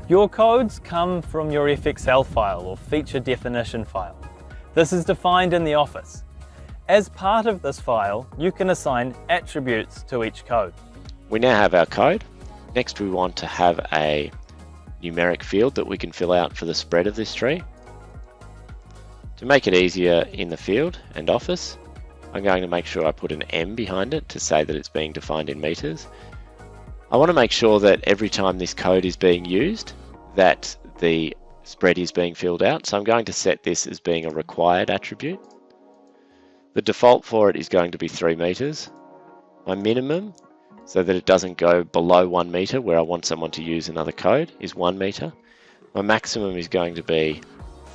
Your codes come from your FXL file or feature definition file. This is defined in the office. As part of this file, you can assign attributes to each code. We now have our code. Next, we want to have a numeric field that we can fill out for the spread of this tree. To make it easier in the field and office, I'm going to make sure I put an M behind it to say that it's being defined in meters. I want to make sure that every time this code is being used, that the spread is being filled out. So I'm going to set this as being a required attribute. The default for it is going to be 3 meters. My minimum, so that it doesn't go below 1 meter where I want someone to use another code, is 1 meter. My maximum is going to be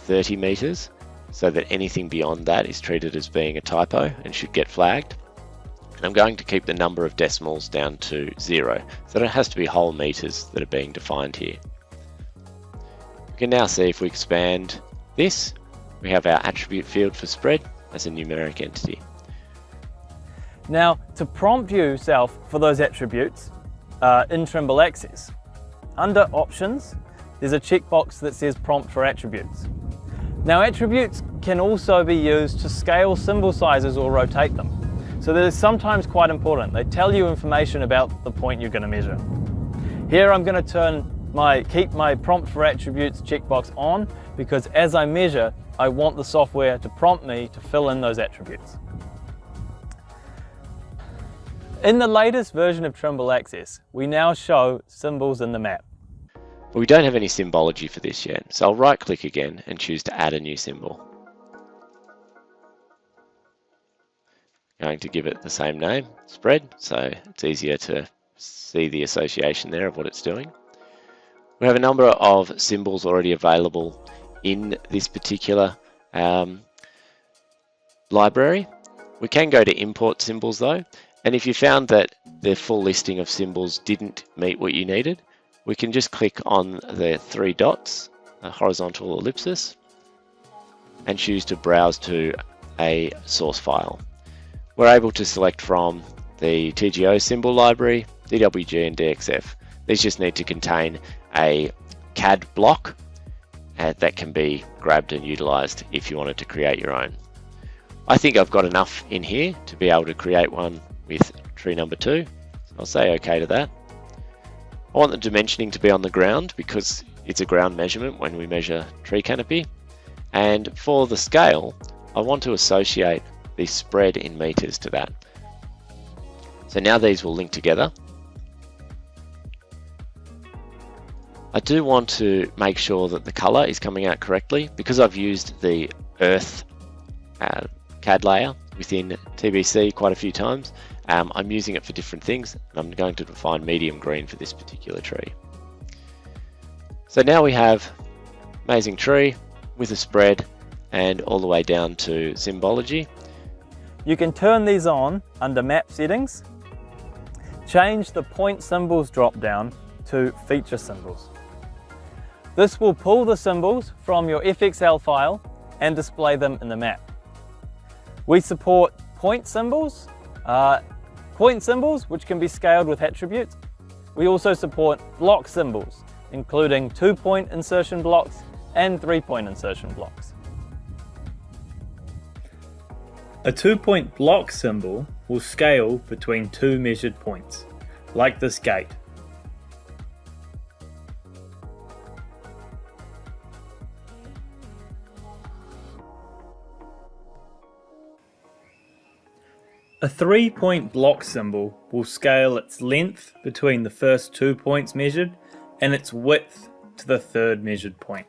30 meters, so that anything beyond that is treated as being a typo and should get flagged. And I'm going to keep the number of decimals down to 0, so it has to be whole meters that are being defined here. We can now see if we expand this, we have our attribute field for spread as a numeric entity. Now, to prompt yourself for those attributes in Trimble Access, under Options, there's a checkbox that says Prompt for Attributes. Now, attributes can also be used to scale symbol sizes or rotate them. So that is sometimes quite important. They tell you information about the point you're going to measure. Here I'm going to keep my Prompt for Attributes checkbox on, because as I measure, I want the software to prompt me to fill in those attributes. In the latest version of Trimble Access, we now show symbols in the map. But we don't have any symbology for this yet, so I'll right click again and choose to add a new symbol. Going to give it the same name, spread, so it's easier to see the association there of what it's doing. We have a number of symbols already available in this particular library. We can go to import symbols though, and if you found that the full listing of symbols didn't meet what you needed, we can just click on the 3 dots, a horizontal ellipsis, and choose to browse to a source file. We're able to select from the TGO symbol library, DWG and DXF. These just need to contain a CAD block that can be grabbed and utilized if you wanted to create your own. I think I've got enough in here to be able to create one with tree number 2. So I'll say OK to that. I want the dimensioning to be on the ground because it's a ground measurement when we measure tree canopy. And for the scale, I want to associate the spread in meters to that. So now these will link together. I do want to make sure that the color is coming out correctly because I've used the Earth CAD layer within TBC quite a few times. I'm using it for different things, and I'm going to define medium green for this particular tree. So now we have amazing tree with a spread and all the way down to symbology. You can turn these on under Map Settings, change the Point Symbols drop-down to Feature Symbols. This will pull the symbols from your FXL file and display them in the map. We support point symbols which can be scaled with attributes. We also support block symbols, including 2-point insertion blocks and 3-point insertion blocks. A 2-point block symbol will scale between 2 measured points, like this gate. A 3-point block symbol will scale its length between the first 2 points measured and its width to the 3rd measured point.